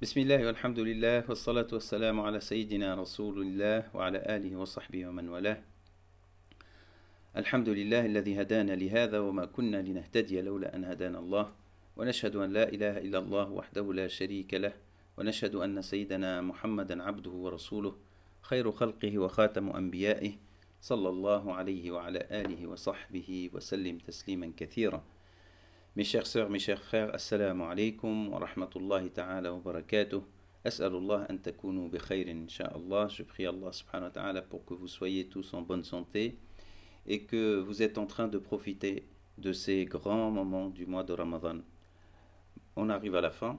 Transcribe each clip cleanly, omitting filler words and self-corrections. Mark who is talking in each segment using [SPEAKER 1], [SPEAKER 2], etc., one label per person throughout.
[SPEAKER 1] بسم الله والحمد لله والصلاة والسلام على سيدنا رسول الله وعلى آله وصحبه ومن والاه. الحمد لله الذي هدانا لهذا وما كنا لنهتدي لولا أن هدانا الله، ونشهد أن لا إله إلا الله وحده لا شريك له، ونشهد أن سيدنا محمدا عبده ورسوله خير خلقه وخاتم أنبيائه صلى الله عليه وعلى آله وصحبه وسلم تسليما كثيرا. Mes chères sœurs, mes chers frères, assalamu alaikum wa rahmatullahi ta'ala wa barakatuh. As'alullah an takunu bi khairin, insha'Allah. Je prie Allah subhanahu wa ta'ala pour que vous soyez tous en bonne santé et que vous êtes en train de profiter de ces grands moments du mois de Ramadan. On arrive à la fin,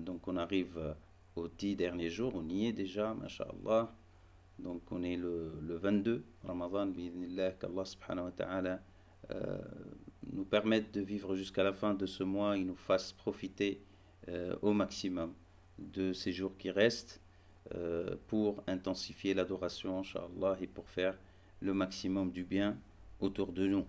[SPEAKER 1] donc on arrive aux 10 derniers jours, on y est déjà, masha'Allah. Donc on est le 22 Ramadan, bi'idhnillah, qu'Allah subhanahu wa ta'ala nous permettre de vivre jusqu'à la fin de ce mois et nous fasse profiter au maximum de ces jours qui restent pour intensifier l'adoration, Inch'Allah, et pour faire le maximum du bien autour de nous.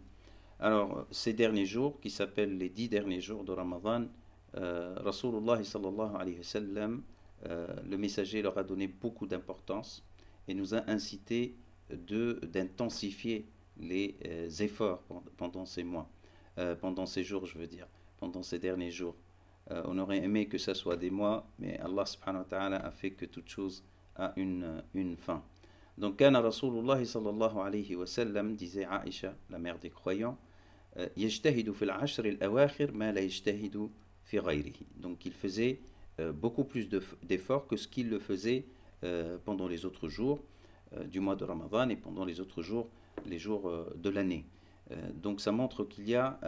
[SPEAKER 1] Alors, ces derniers jours, qui s'appellent les 10 derniers jours de Ramadan, Rasulullah sallallahu alayhi wa sallam, le messager leur a donné beaucoup d'importance et nous a incité d'intensifier les efforts pendant ces mois, pendant ces jours, je veux dire, pendant ces derniers jours. On aurait aimé que ce soit des mois, mais Allah subhanahu wa ta'ala a fait que toute chose a une fin. Donc, Kana Rasulullah sallallahu alayhi wa sallam, disait Aïcha, la mère des croyants, yajtahidu fil ashr al-awakhir ma la yajtahidu fi ghayrihi. Donc, il faisait beaucoup plus d'efforts que ce qu'il le faisait pendant les autres jours du mois de Ramadan et pendant les autres jours, les jours de l'année. Donc ça montre qu'il y a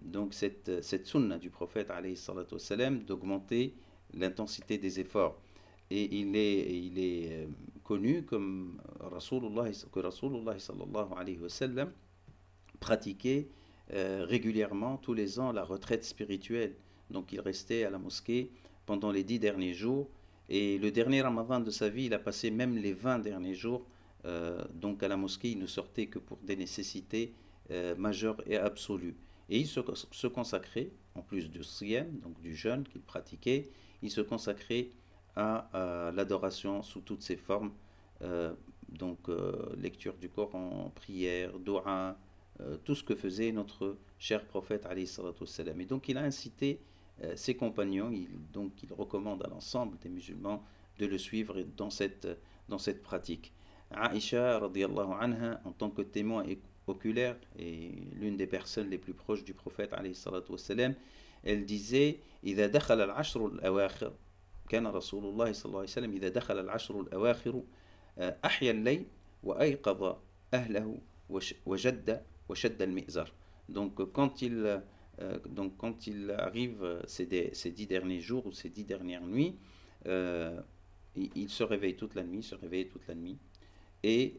[SPEAKER 1] donc cette sunna du prophète alayhi salatu wassalam d'augmenter l'intensité des efforts. Et il est connu comme que Rasulullah sallallahu alayhi wa sallam pratiquait régulièrement tous les ans la retraite spirituelle. Donc il restait à la mosquée pendant les 10 derniers jours. Et le dernier Ramadan de sa vie, il a passé même les 20 derniers jours donc à la mosquée. Il ne sortait que pour des nécessités majeures et absolues. Et il se consacrait, en plus du siyam, donc du jeûne qu'il pratiquait, il se consacrait à l'adoration sous toutes ses formes, lecture du Coran, prière, dua, tout ce que faisait notre cher prophète alayhi salatu wassalam. Et donc il a incité ses compagnons, il recommande à l'ensemble des musulmans de le suivre dans cette pratique. Aïcha radiyallahu anha, en tant que témoin oculaire et l'une des personnes les plus proches du prophète alayhi salatu wassalam, elle disait إذا دخل العشر الأواخر كان رسول الله صلى الله عليه وسلم إذا دخل العشر الأواخر أحيا الليل وأيقظ أهله وشد المئزر. Donc quand il arrive ces 10 derniers jours ou ces 10 dernières nuits, il se réveille toute la nuit, et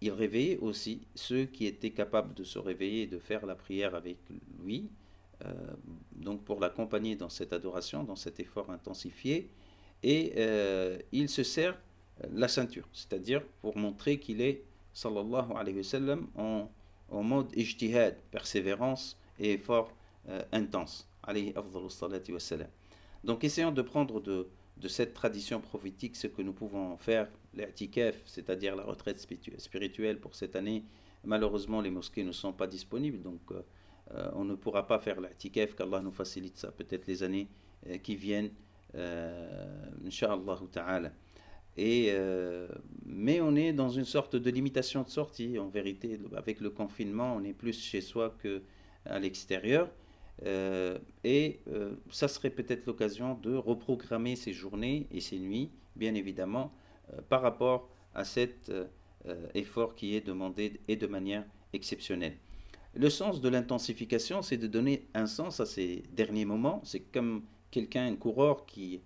[SPEAKER 1] il réveillait aussi ceux qui étaient capables de se réveiller et de faire la prière avec lui, donc pour l'accompagner dans cette adoration, dans cet effort intensifié, et il se serre la ceinture, c'est-à-dire pour montrer qu'il est, sallallahu alayhi wa sallam, en mode ijtihad, persévérance et effort intense. Alayhi afdalu salati wa salam. Donc essayons de prendre de cette tradition prophétique ce que nous pouvons faire, l'i'tikaf, c'est-à-dire la retraite spirituelle pour cette année. Malheureusement, les mosquées ne sont pas disponibles, donc on ne pourra pas faire l'i'tikaf, qu'Allah nous facilite ça, peut-être les années qui viennent, incha'Allah ta'ala. Mais on est dans une sorte de limitation de sortie, en vérité, avec le confinement, on est plus chez soi qu'à l'extérieur. Ça serait peut-être l'occasion de reprogrammer ces journées et ces nuits, bien évidemment, par rapport à cet effort qui est demandé et de manière exceptionnelle. Le sens de l'intensification, c'est de donner un sens à ces derniers moments. C'est comme un coureur qui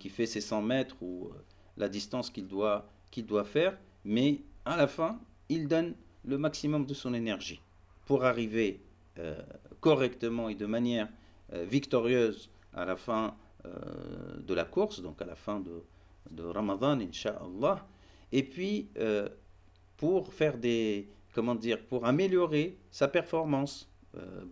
[SPEAKER 1] fait ses 100 mètres ou la distance qu'il doit faire, mais à la fin, il donne le maximum de son énergie pour arriver correctement et de manière victorieuse à la fin de la course, donc à la fin de Ramadan, Inch'Allah, et puis pour faire pour améliorer sa performance,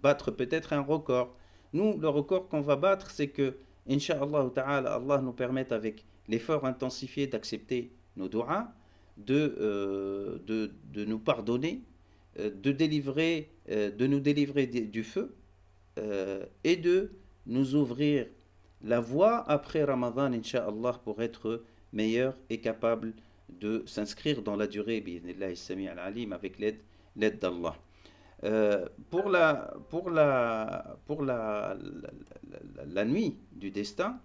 [SPEAKER 1] battre peut-être un record. Nous, le record qu'on va battre, c'est que Inch'Allah ta'ala, Allah nous permette avec l'effort intensifié d'accepter nos du'as, de nous pardonner, de nous délivrer du feu et de nous ouvrir la voie après Ramadan, Inch'Allah, pour être meilleur et capable de s'inscrire dans la durée, bi'idhnillahi as-sami' al-alim, avec l'aide d'Allah. La nuit du destin,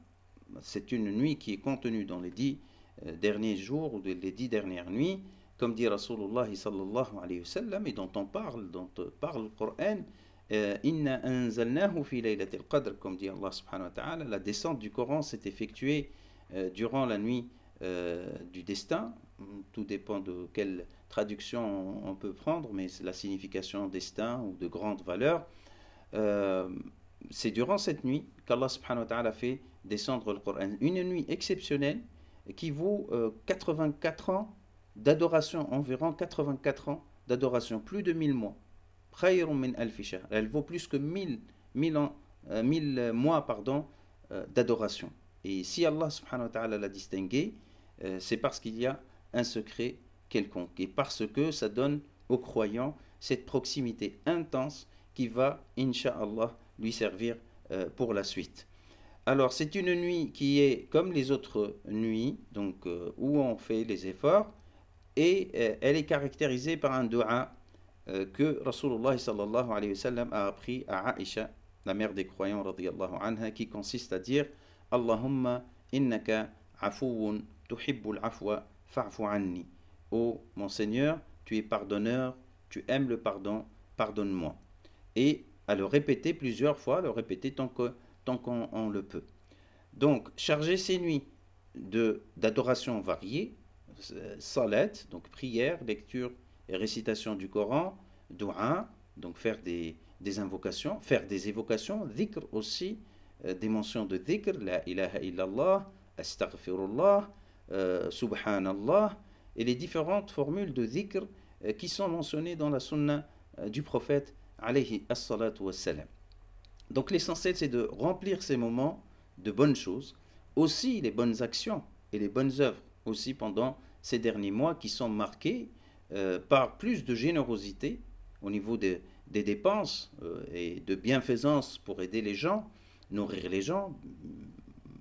[SPEAKER 1] c'est une nuit qui est contenue dans les 10 derniers jours ou les 10 dernières nuits, comme dit Rasulullah sallallahu alayhi wa sallam, et dont parle le Coran. Inna anzalnahu fi laylatil qadr, comme dit Allah subhanahu wa ta'ala. La descente du Coran s'est effectuée durant la nuit du destin. Tout dépend de quelle traduction on peut prendre, mais c'est la signification destin ou de grande valeur. C'est durant cette nuit qu'Allah subhanahu wa ta'ala fait descendre le Coran. Une nuit exceptionnelle qui vaut 84 ans d'adoration, environ 84 ans d'adoration, plus de 1000 mois. Elle vaut plus que 1000 mois d'adoration. Et si Allah subhanahu wa ta'ala l'a distingué, c'est parce qu'il y a un secret quelconque, et parce que ça donne aux croyants cette proximité intense qui va, Inch'Allah, lui servir pour la suite. Alors, c'est une nuit qui est comme les autres nuits, donc où on fait les efforts, et elle est caractérisée par un dua que Rasulullah sallallahu alayhi wa sallam a appris à Aïcha, la mère des croyants, radiyallahu anha, qui consiste à dire Allahumma innaka afouun tuhibbul afwa fa'fu anni. Ô mon Seigneur, tu es pardonneur, tu aimes le pardon, pardonne-moi. Et à le répéter plusieurs fois, à le répéter tant qu'on le peut. Donc, charger ces nuits d'adoration variée, salat, donc prière, lecture et récitation du Coran, dua, donc faire des invocations, faire des évocations, dhikr aussi, des mentions de dhikr, la ilaha illallah, astaghfirullah, subhanallah, et les différentes formules de dhikr qui sont mentionnées dans la sunna du prophète alayhi as-salatu was-salam. Donc l'essentiel, c'est de remplir ces moments de bonnes choses, aussi les bonnes actions et les bonnes œuvres, aussi pendant ces derniers mois qui sont marqués par plus de générosité au niveau des dépenses et de bienfaisance pour aider les gens, nourrir les gens,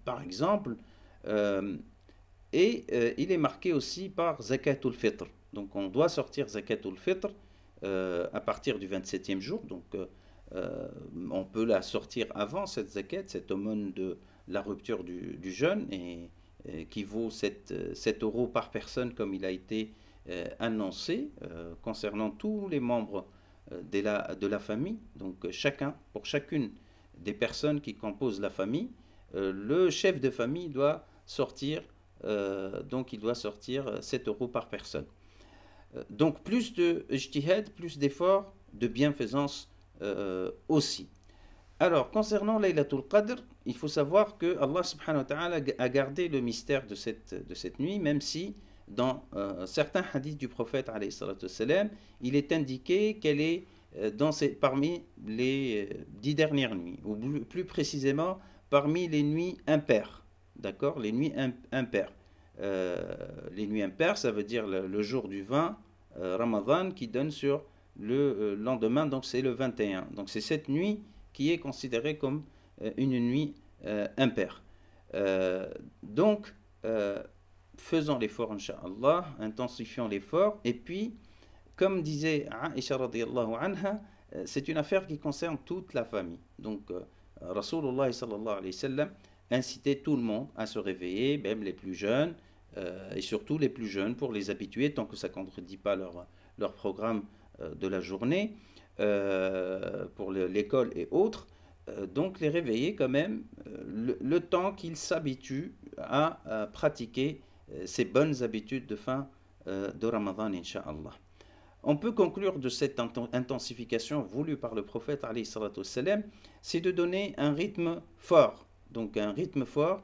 [SPEAKER 1] par exemple. Et il est marqué aussi par Zakatul Fitr. Donc on doit sortir Zakatul Fitr à partir du 27e jour. Donc on peut la sortir avant cette zakat, cette aumône de la rupture du jeûne, et qui vaut 7 € par personne, comme il a été annoncé concernant tous les membres de la famille. Donc pour chacune des personnes qui composent la famille, le chef de famille doit sortir, donc il doit sortir 7 € par personne. Donc plus de ijtihad, plus d'efforts de bienfaisance aussi. Alors, concernant Laylatul Qadr, il faut savoir que Allah subhanahu wa ta'ala a gardé le mystère de cette nuit, même si dans certains hadiths du prophète alayhi salatu wassalam, il est indiqué qu'elle est parmi les 10 dernières nuits, ou plus précisément parmi les nuits impaires. D'accord? Les nuits impaires. Les nuits impaires, ça veut dire le jour du 20 Ramadan qui donne sur le lendemain, donc c'est le 21. Donc c'est cette nuit qui est considérée comme une nuit impaire. Donc faisons l'effort, Inch'Allah, intensifions l'effort, et puis, comme disait Aïcha radiyallahu anha, c'est une affaire qui concerne toute la famille. Donc Rasulullah sallallahu alayhi wa sallam incitait tout le monde à se réveiller, même les plus jeunes, et surtout les plus jeunes, pour les habituer, tant que ça ne contredit pas leur programme de la journée, pour l'école et autres, donc les réveiller quand même le temps qu'ils s'habituent à pratiquer ces bonnes habitudes de fin de Ramadan, Inch'Allah. On peut conclure de cette intensification voulue par le prophète alayhi salatu wassalam, c'est de donner un rythme fort, donc un rythme fort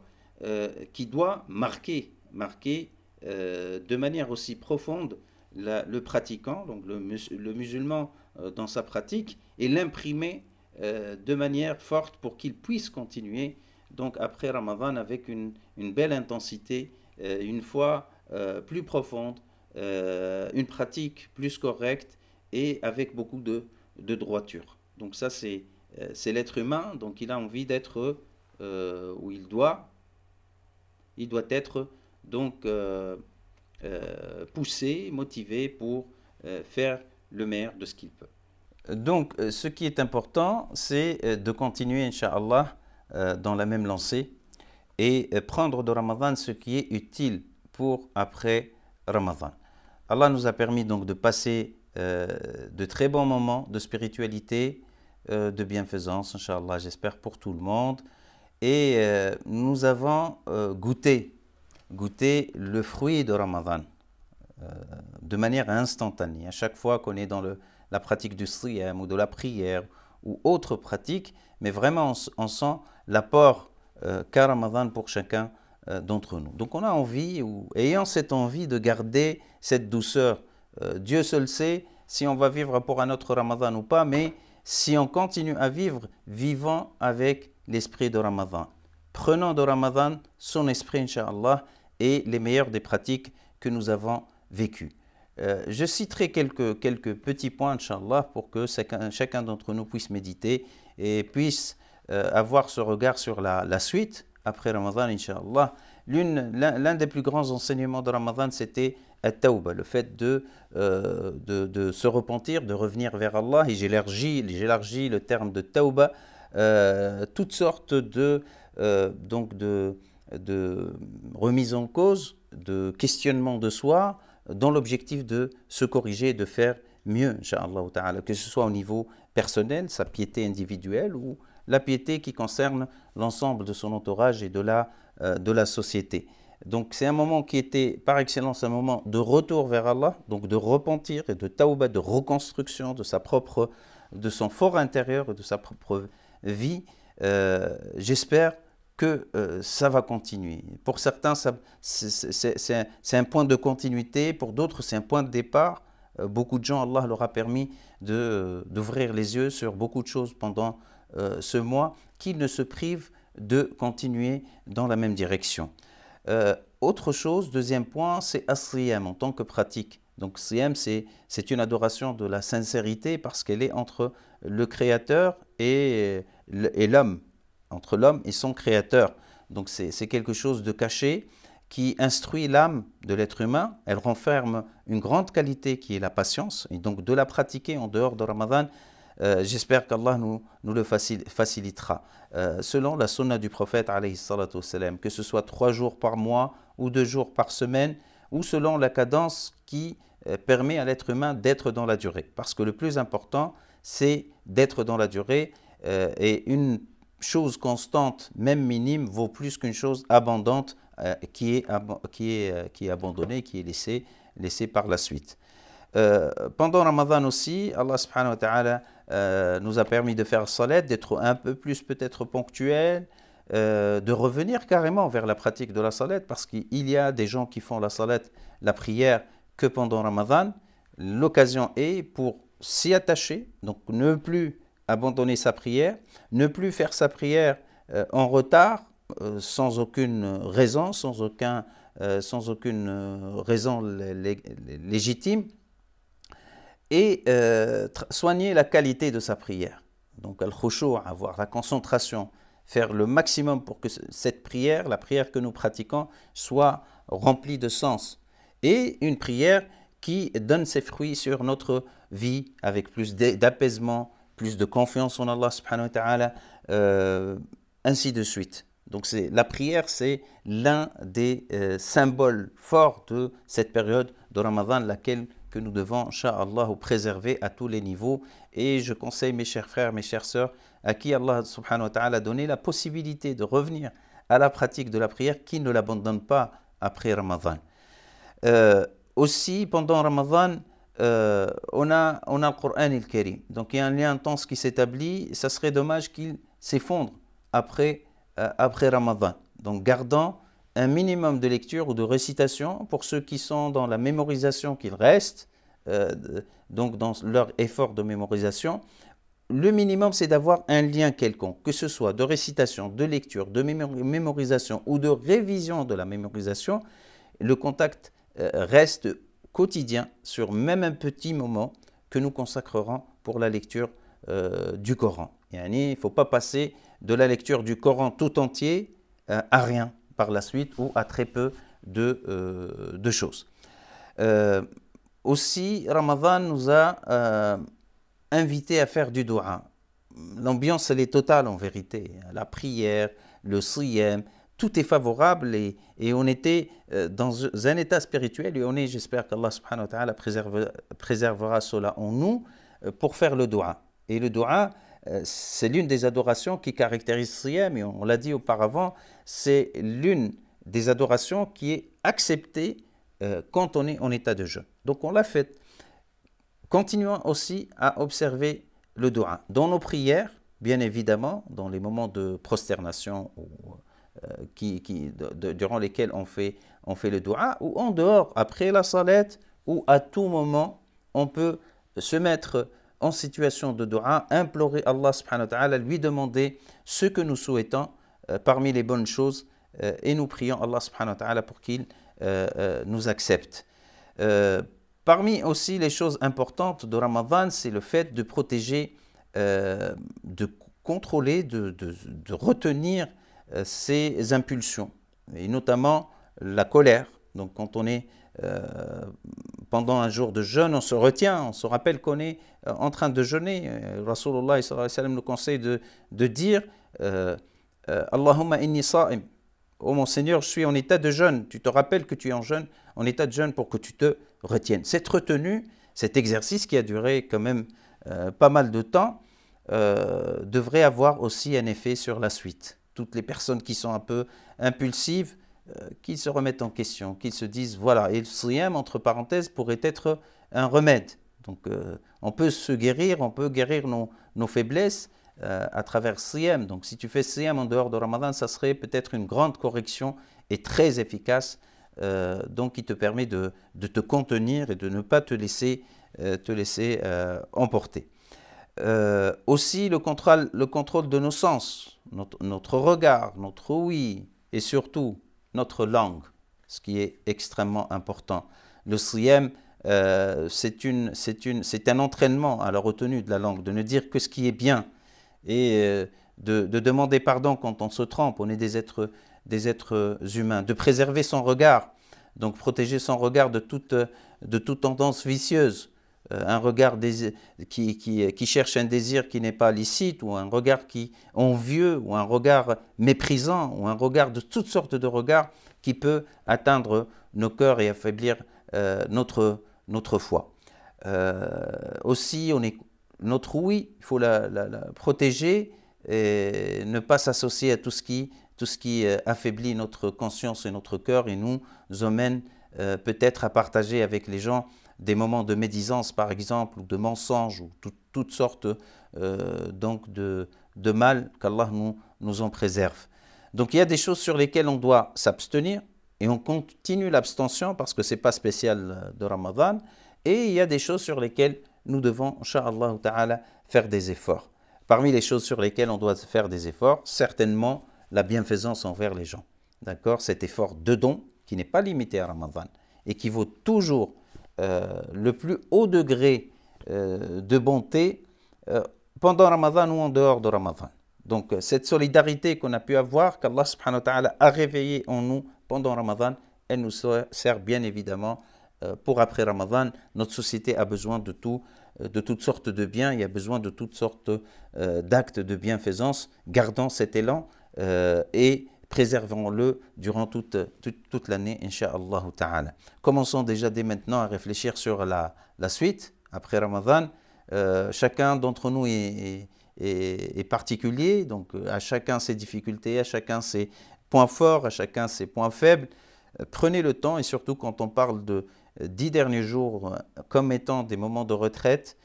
[SPEAKER 1] qui doit marquer de manière aussi profonde le pratiquant, donc le musulman dans sa pratique, et l'imprimer de manière forte pour qu'il puisse continuer donc après Ramadan avec une belle intensité, une foi plus profonde, une pratique plus correcte et avec beaucoup de droiture. Donc ça c'est l'être humain, donc il a envie d'être où il doit être donc poussé, motivé pour faire le meilleur de ce qu'il peut. Donc, ce qui est important, c'est de continuer, Inch'Allah, dans la même lancée et prendre de Ramadan ce qui est utile pour après Ramadan. Allah nous a permis donc de passer de très bons moments de spiritualité, de bienfaisance, Inch'Allah, j'espère pour tout le monde. Et nous avons goûté le fruit de Ramadan de manière instantanée. À chaque fois qu'on est dans la pratique du siyam ou de la prière ou autre pratique, mais vraiment on sent l'apport qu'a Ramadan pour chacun d'entre nous. Donc on a envie, ou ayant cette envie de garder cette douceur, Dieu seul sait si on va vivre pour un autre Ramadan ou pas, mais si on continue à vivre, vivons avec l'esprit de Ramadan. Prenons de Ramadan son esprit, Inch'Allah, et les meilleures des pratiques que nous avons vécues. Je citerai quelques petits points, Inch'Allah, pour que chacun d'entre nous puisse méditer et puisse avoir ce regard sur la suite après Ramadan, Inch'Allah. L'un des plus grands enseignements de Ramadan, c'était at-tawba, le fait de se repentir, de revenir vers Allah. Et j'élargis le terme de tawba, toutes sortes de remise en cause, de questionnement de soi, dans l'objectif de se corriger et de faire mieux, Inch'Allah ta'ala, que ce soit au niveau personnel, sa piété individuelle, ou la piété qui concerne l'ensemble de son entourage et de la société. Donc c'est un moment qui était par excellence un moment de retour vers Allah, donc de repentir et de tawba, de reconstruction de son fort intérieur et de sa propre vie. J'espère que ça va continuer. Pour certains, c'est un point de continuité, pour d'autres, c'est un point de départ. Beaucoup de gens, Allah leur a permis d'ouvrir les yeux sur beaucoup de choses pendant ce mois, qu'ils ne se privent de continuer dans la même direction. Autre chose, deuxième point, c'est as-siyam en tant que pratique. Donc siyam, c'est une adoration de la sincérité parce qu'elle est entre le Créateur et l'homme, entre l'homme et son Créateur. Donc c'est quelque chose de caché qui instruit l'âme de l'être humain. Elle renferme une grande qualité qui est la patience, et donc de la pratiquer en dehors de Ramadan, j'espère qu'Allah nous le facilitera. Selon la sunna du prophète, alayhi salatu wassalam, que ce soit 3 jours par mois ou 2 jours par semaine, ou selon la cadence qui permet à l'être humain d'être dans la durée. Parce que le plus important, c'est d'être dans la durée, et une chose constante, même minime, vaut plus qu'une chose abondante qui est abandonnée, qui est laissée par la suite. Pendant Ramadan aussi, Allah subhanahu wa ta'ala nous a permis de faire salat, d'être un peu plus peut-être ponctuel, de revenir carrément vers la pratique de la salat, parce qu'il y a des gens qui font la salat, la prière, que pendant Ramadan. L'occasion est pour s'y attacher, donc ne plus abandonner sa prière, ne plus faire sa prière en retard, sans aucune raison, sans aucune raison légitime, et soigner la qualité de sa prière. Donc al-khushu', avoir la concentration, faire le maximum pour que cette prière, la prière que nous pratiquons, soit remplie de sens. Et une prière qui donne ses fruits sur notre vie avec plus d'apaisement, plus de confiance en Allah subhanahu wa ta'ala, ainsi de suite. Donc la prière, c'est l'un des symboles forts de cette période de Ramadan, laquelle que nous devons, incha'Allah, préserver à tous les niveaux. Et je conseille mes chers frères, mes chères sœurs, à qui Allah subhanahu wa ta'ala a donné la possibilité de revenir à la pratique de la prière, qui ne l'abandonne pas après Ramadan. Aussi, pendant Ramadan, on a le Coran al-Karim. Donc il y a un lien intense qui s'établit. Ça serait dommage qu'il s'effondre après Ramadan. Donc gardons un minimum de lecture ou de récitation pour ceux qui sont dans la mémorisation, qu'ils restent donc dans leur effort de mémorisation. le minimum, c'est d'avoir un lien quelconque, que ce soit de récitation, de lecture, de mémorisation ou de révision de la mémorisation. Le contact reste quotidien sur même un petit moment que nous consacrerons pour la lecture du Coran. Il ne faut pas passer de la lecture du Coran tout entier à rien par la suite ou à très peu de choses. Aussi, Ramadan nous a invités à faire du dua. L'ambiance, elle est totale en vérité. La prière, le siyam, tout est favorable et on était dans un état spirituel et on est, j'espère qu'Allah subhanahu wa ta'ala préservera cela en nous pour faire le dua. Et le dua, c'est l'une des adorations qui caractérise siyam, et on l'a dit auparavant, c'est l'une des adorations qui est acceptée quand on est en état de jeûne. Donc on l'a fait. Continuons aussi à observer le dua. Dans nos prières, bien évidemment, dans les moments de prosternation durant lesquels on fait le dua, ou en dehors, après la salat, ou à tout moment, on peut se mettre en situation de dua, implorer Allah subhanahu wa ta'ala, lui demander ce que nous souhaitons parmi les bonnes choses, et nous prions Allah subhanahu wa ta'ala pour qu'il nous accepte. Parmi aussi les choses importantes de Ramadan, c'est le fait de protéger, de contrôler, de retenir ses impulsions, et notamment la colère. Donc quand on est pendant un jour de jeûne, on se retient, on se rappelle qu'on est en train de jeûner. Rasulullah sallallahu alayhi wa sallam nous conseille de dire Allahumma inni sa'im. Oh mon Seigneur, je suis en état de jeûne. Tu te rappelles que tu es en état de jeûne pour que tu te retiennes. Cette retenue, cet exercice qui a duré quand même pas mal de temps, devrait avoir aussi un effet sur la suite. Toutes les personnes qui sont un peu impulsives, qu'ils se remettent en question, qu'ils se disent, voilà, et le siyam, entre parenthèses, pourrait être un remède. Donc on peut se guérir, on peut guérir nos faiblesses à travers siyam. Donc si tu fais siyam en dehors de Ramadan, ça serait peut-être une grande correction et très efficace, donc qui te permet de te contenir et de ne pas te laisser emporter. Aussi le contrôle de nos sens, notre regard, notre ouïe et surtout notre langue, ce qui est extrêmement important. Le siyam, c'est un entraînement à la retenue de la langue, de ne dire que ce qui est bien et de demander pardon quand on se trompe. On est des êtres humains, de préserver son regard, donc protéger son regard de toute tendance vicieuse. Un regard qui cherche un désir qui n'est pas licite, ou un regard envieux, ou un regard méprisant, ou un regard de toutes sortes de regards qui peut atteindre nos cœurs et affaiblir notre foi. Aussi, notre ouïe, il faut la protéger et ne pas s'associer à tout ce qui affaiblit notre conscience et notre cœur et nous emmène peut-être à partager avec les gens des moments de médisance par exemple, ou de mensonges, ou toutes sortes donc de mal, qu'Allah nous en préserve. Donc il y a des choses sur lesquelles on doit s'abstenir, et on continue l'abstention parce que ce n'est pas spécial de Ramadan, et il y a des choses sur lesquelles nous devons, Inch'Allah ta'ala, faire des efforts. Parmi les choses sur lesquelles on doit faire des efforts, certainement la bienfaisance envers les gens. D'accord ? Cet effort de don qui n'est pas limité à Ramadan et qui vaut toujours le plus haut degré de bonté pendant Ramadan ou en dehors de Ramadan. Donc cette solidarité qu'on a pu avoir, qu'Allah subhanahu wa ta'ala a réveillée en nous pendant Ramadan, elle nous sert bien évidemment pour après Ramadan. Notre société a besoin de toutes sortes de biens, il y a besoin de toutes sortes d'actes de bienfaisance. Gardons cet élan et préservons-le durant toute l'année, Inch'Allah ta'ala. Commençons déjà dès maintenant à réfléchir sur la suite, après Ramadan. Chacun d'entre nous est particulier, donc à chacun ses difficultés, à chacun ses points forts, à chacun ses points faibles. Prenez le temps, et surtout quand on parle de 10 derniers jours comme étant des moments de retraite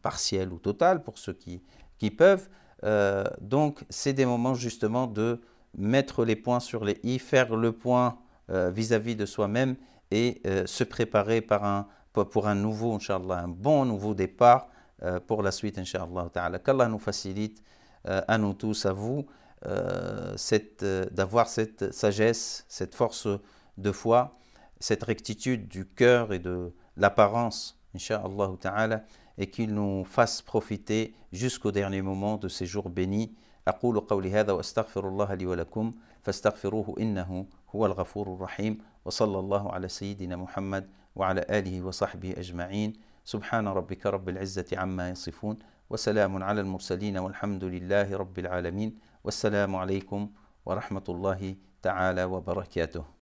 [SPEAKER 1] partielle ou totale pour ceux qui peuvent. Donc c'est des moments justement de mettre les points sur les i, faire le point vis-à-vis de soi-même et se préparer pour un nouveau, Inch'Allah, un bon nouveau départ pour la suite, Inch'Allah Ta'ala. Qu'Allah nous facilite à nous tous, à vous, d'avoir cette sagesse, cette force de foi, cette rectitude du cœur et de l'apparence, Inch'Allah Ta'ala, et qu'il nous fasse profiter jusqu'au dernier moment de ces jours bénis. أقول قولي هذا وأستغفر الله لي ولكم فاستغفروه إنه هو الغفور الرحيم وصلى الله على سيدنا محمد وعلى آله وصحبه أجمعين سبحان ربك رب العزة عما يصفون وسلام على المرسلين والحمد لله رب العالمين والسلام عليكم ورحمة الله تعالى وبركاته.